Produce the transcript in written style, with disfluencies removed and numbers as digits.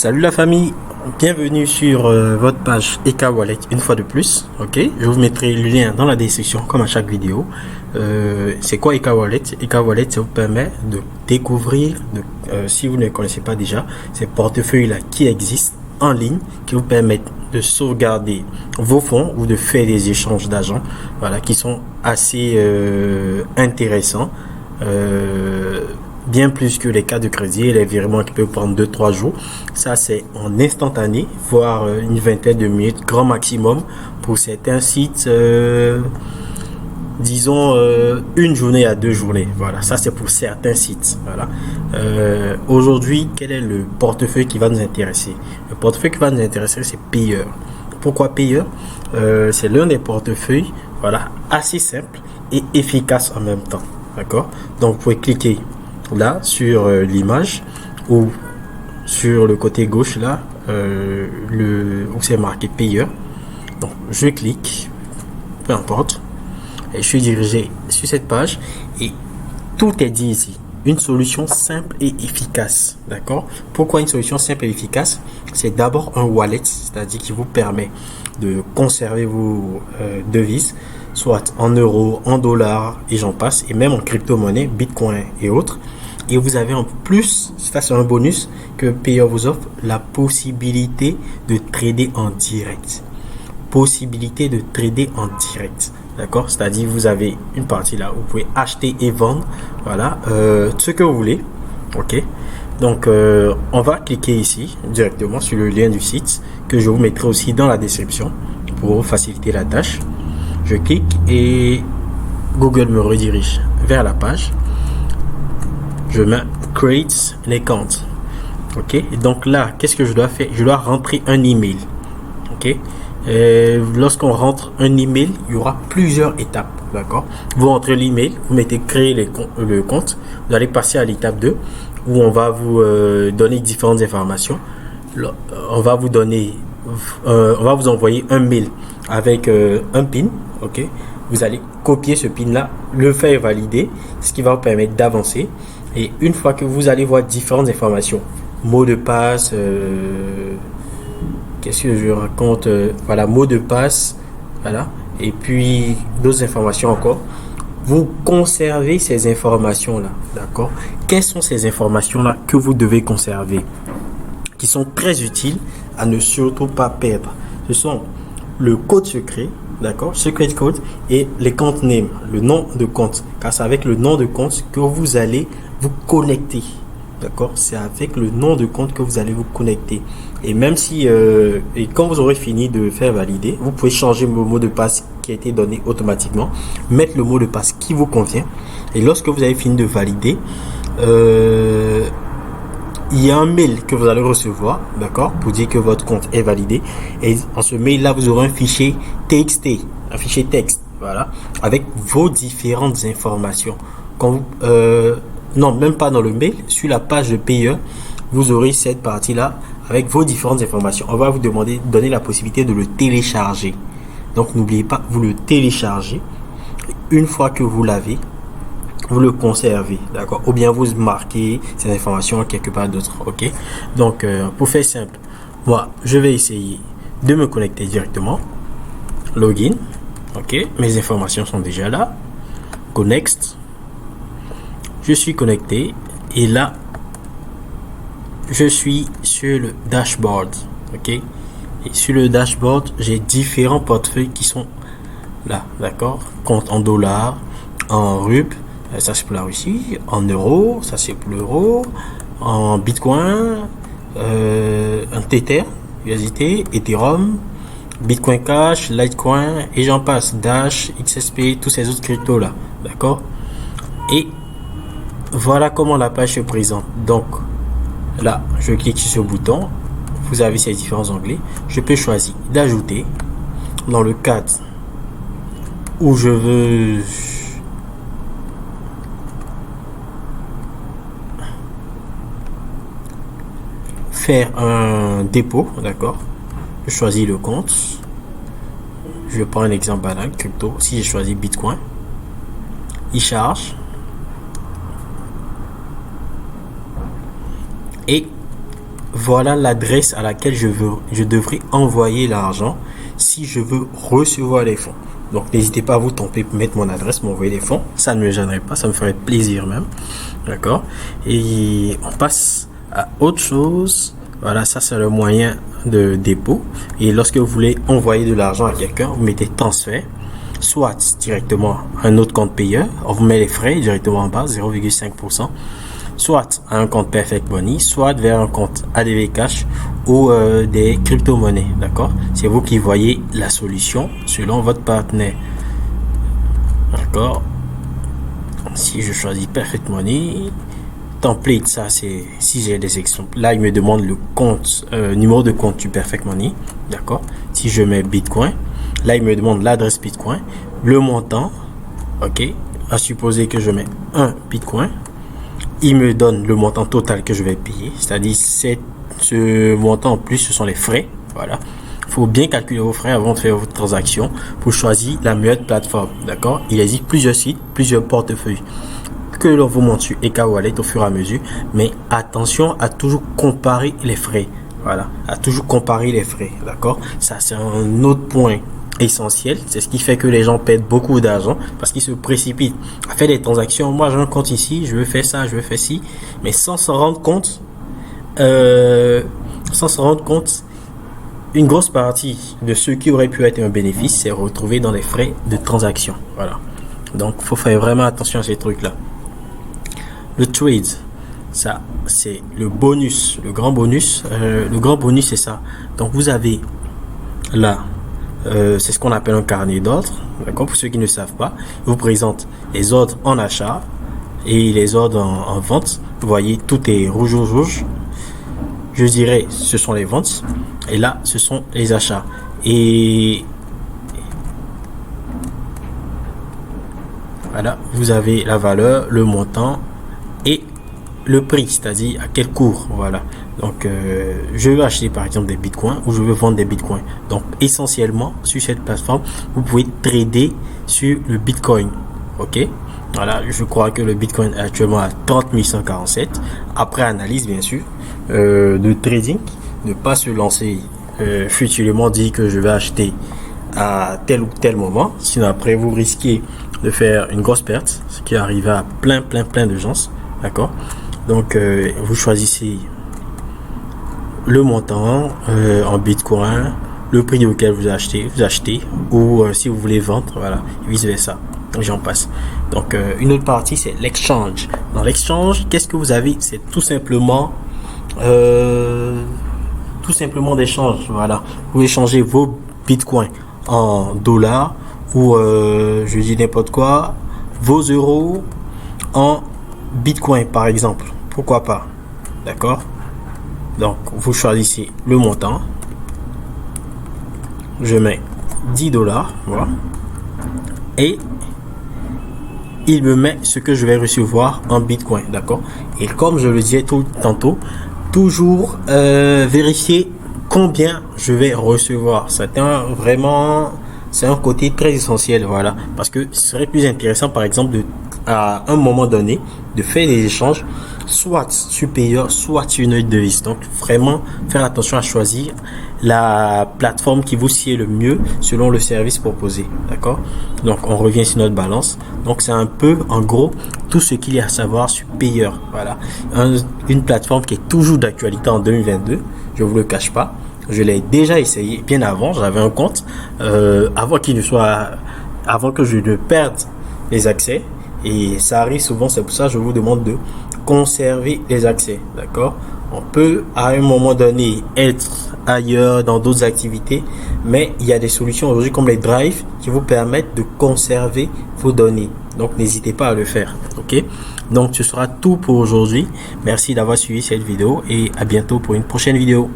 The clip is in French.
Salut la famille, bienvenue sur votre page EK Wallet une fois de plus. Ok, je vous mettrai le lien dans la description comme à chaque vidéo. C'est quoi EK Wallet? EK Wallet, ça vous permet de découvrir, si vous ne connaissez pas déjà, ces portefeuilles là qui existent en ligne, qui vous permettent de sauvegarder vos fonds ou de faire des échanges d'argent, voilà, qui sont assez intéressants. Bien plus que les cartes de crédit et les virements qui peuvent prendre 2-3 jours. Ça, c'est en instantané, voire une vingtaine de minutes, grand maximum. Pour certains sites, disons une journée à 2 journées. Voilà, ça c'est pour certains sites. Voilà. Aujourd'hui, quel est le portefeuille qui va nous intéresser? Le portefeuille qui va nous intéresser, c'est Payeer. Pourquoi Payeer? C'est l'un des portefeuilles, voilà, assez simple et efficace en même temps. D'accord? Donc, vous pouvez cliquer là sur l'image ou sur le côté gauche là où c'est marqué Payeer. Donc je clique, peu importe, et je suis dirigé sur cette page et tout est dit ici. Une solution simple et efficace. D'accord? Pourquoi une solution simple et efficace? C'est d'abord un wallet, c'est-à-dire qui vous permet de conserver vos devises, soit en euros, en dollars et j'en passe, et même en crypto-monnaie, bitcoin et autres. Et vous avez en plus, ça c'est un bonus que Payeer vous offre, la possibilité de trader en direct. Possibilité de trader en direct. D'accord? C'est-à-dire vous avez une partie là où vous pouvez acheter et vendre. Voilà. Ce que vous voulez. Ok. Donc on va cliquer ici directement sur le lien du site que je vous mettrai aussi dans la description pour faciliter la tâche. Je clique et Google me redirige vers la page. Je mets create an account. Ok, et donc là, qu'est-ce que je dois faire? Je dois rentrer un email. Ok, lorsqu'on rentre un email, il y aura plusieurs étapes. D'accord, vous rentrez l'email, vous mettez créer le compte, vous allez passer à l'étape 2 où on va vous donner différentes informations. On va vous donner, on va vous envoyer un mail avec un PIN. Ok, vous allez copier ce PIN là, le faire valider, ce qui va vous permettre d'avancer. Et une fois que vous allez voir différentes informations, mot de passe, qu'est-ce que je raconte, voilà, mot de passe, voilà, et puis d'autres informations encore, vous conservez ces informations là, d'accord? Quelles sont ces informations là que vous devez conserver, qui sont très utiles à ne surtout pas perdre? Ce sont le code secret, d'accord, secret code, et les compte name, le nom de compte, car c'est avec le nom de compte que vous allez vous connecter. D'accord, c'est avec le nom de compte que vous allez vous connecter. Et même si et quand vous aurez fini de faire valider, vous pouvez changer le mot de passe qui a été donné automatiquement, mettre le mot de passe qui vous convient. Et lorsque vous avez fini de valider, il y a un mail que vous allez recevoir, d'accord, pour dire que votre compte est validé. Et en ce mail là, vous aurez un fichier TXT, un fichier texte, voilà, avec vos différentes informations. Quand vous non, même pas dans le mail, sur la page de Payeer, vous aurez cette partie-là avec vos différentes informations. On va vous donner la possibilité de le télécharger. Donc, n'oubliez pas, vous le téléchargez. Une fois que vous l'avez, vous le conservez, d'accord? Ou bien vous marquez ces informations quelque part d'autre, ok? Donc, pour faire simple, moi, je vais essayer de me connecter directement. Login, ok? Mes informations sont déjà là. Go next. Je suis connecté et là je suis sur le dashboard. Ok, et sur le dashboard j'ai différents portefeuilles qui sont là, d'accord, compte en dollars, en rupes, ça c'est pour la Russie, en euros, ça c'est pour l'euro, en bitcoin, en Tether, USDT, Ethereum, Bitcoin Cash, Litecoin et j'en passe, Dash, XSP, tous ces autres cryptos là, d'accord. Et voilà comment la page se présente. Donc là, je clique sur ce bouton. Vous avez ces différents onglets. Je peux choisir d'ajouter dans le cadre où je veux faire un dépôt. D'accord. Je choisis le compte. Je prends un exemple banal, crypto. Si j'ai choisi Bitcoin, il charge. Et voilà l'adresse à laquelle je devrais envoyer l'argent si je veux recevoir les fonds. Donc n'hésitez pas à vous tromper pour mettre mon adresse, m'envoyer les fonds. Ça ne me gênerait pas, ça me ferait plaisir même. D'accord? Et on passe à autre chose. Voilà, ça c'est le moyen de dépôt. Et lorsque vous voulez envoyer de l'argent à quelqu'un, vous mettez transfert, soit directement à un autre compte payeur, on vous met les frais directement en bas, 0,5%, soit à un compte Perfect Money, soit vers un compte ADV Cash ou des crypto-monnaies. D'accord? C'est vous qui voyez la solution selon votre partenaire. D'accord? Si je choisis Perfect Money, template, ça c'est si j'ai des exemples. Là, il me demande le compte, numéro de compte du Perfect Money. D'accord? Si je mets Bitcoin, là il me demande l'adresse Bitcoin, le montant. Ok? À supposer que je mets un Bitcoin, il me donne le montant total que je vais payer, c'est-à-dire ce montant en plus, ce sont les frais. Voilà. Il faut bien calculer vos frais avant de faire votre transaction pour choisir la meilleure plateforme. D'accord? Il existe plusieurs sites, plusieurs portefeuilles que l'on vous montre sur EKWallet au fur et à mesure, mais attention à toujours comparer les frais. Voilà, à toujours comparer les frais. D'accord? Ça, c'est un autre point essentiel. C'est ce qui fait que les gens perdent beaucoup d'argent parce qu'ils se précipitent à faire des transactions. Moi, j'ai un compte ici, je veux faire ça, je veux faire ci, mais sans s'en rendre compte, une grosse partie de ce qui aurait pu être un bénéfice s'est retrouvé dans les frais de transaction. Voilà. Donc, il faut faire vraiment attention à ces trucs-là. Le trade, ça, c'est le bonus, le grand bonus. Le grand bonus, c'est ça. Donc, vous avez là, c'est ce qu'on appelle un carnet d'ordre. D'accord? Pour ceux qui ne savent pas, je vous présente les ordres en achat et les ordres en vente. Vous voyez, tout est rouge, rouge, rouge. Je dirais, ce sont les ventes. Et là, ce sont les achats. Et voilà, vous avez la valeur, le montant et le prix, c'est-à-dire à quel cours. Voilà. Donc, je veux acheter par exemple des bitcoins ou je veux vendre des bitcoins. Donc, essentiellement, sur cette plateforme, vous pouvez trader sur le bitcoin. Ok? Voilà, je crois que le bitcoin est actuellement à 30 147. Après analyse, bien sûr, de trading, ne pas se lancer futilement dire que je vais acheter à tel ou tel moment. Sinon, après, vous risquez de faire une grosse perte, ce qui arrive à plein de gens. D'accord? Donc, vous choisissez le montant en bitcoin, le prix auquel vous achetez, ou si vous voulez vendre, voilà, vice versa. J'en passe. Donc, une autre partie, c'est l'exchange. Dans l'exchange, qu'est-ce que vous avez? C'est tout simplement d'échange. Voilà. Vous pouvez changer vos bitcoins en dollars ou, je dis n'importe quoi, vos euros en bitcoin, par exemple. Pourquoi pas? D'accord? Donc, vous choisissez le montant. Je mets 10 $. Voilà. Et il me met ce que je vais recevoir en bitcoin. D'accord? Et comme je le disais tantôt, toujours vérifier combien je vais recevoir. C'est un côté très essentiel. Voilà. Parce que ce serait plus intéressant, par exemple, à un moment donné, de faire des échanges soit supérieurs, soit sur une autre devise. Donc, vraiment faire attention à choisir la plateforme qui vous sied le mieux selon le service proposé. D'accord? Donc, on revient sur notre balance. Donc, c'est un peu, en gros, tout ce qu'il y a à savoir sur Payeer. Voilà. Une plateforme qui est toujours d'actualité en 2022. Je vous le cache pas. Je l'ai déjà essayé bien avant. J'avais un compte, avant que je ne perde les accès. Et ça arrive souvent, c'est pour ça que je vous demande de conserver les accès. D'accord? On peut à un moment donné être ailleurs dans d'autres activités, mais il y a des solutions aujourd'hui comme les drives qui vous permettent de conserver vos données. Donc n'hésitez pas à le faire. Ok? Donc ce sera tout pour aujourd'hui. Merci d'avoir suivi cette vidéo et à bientôt pour une prochaine vidéo.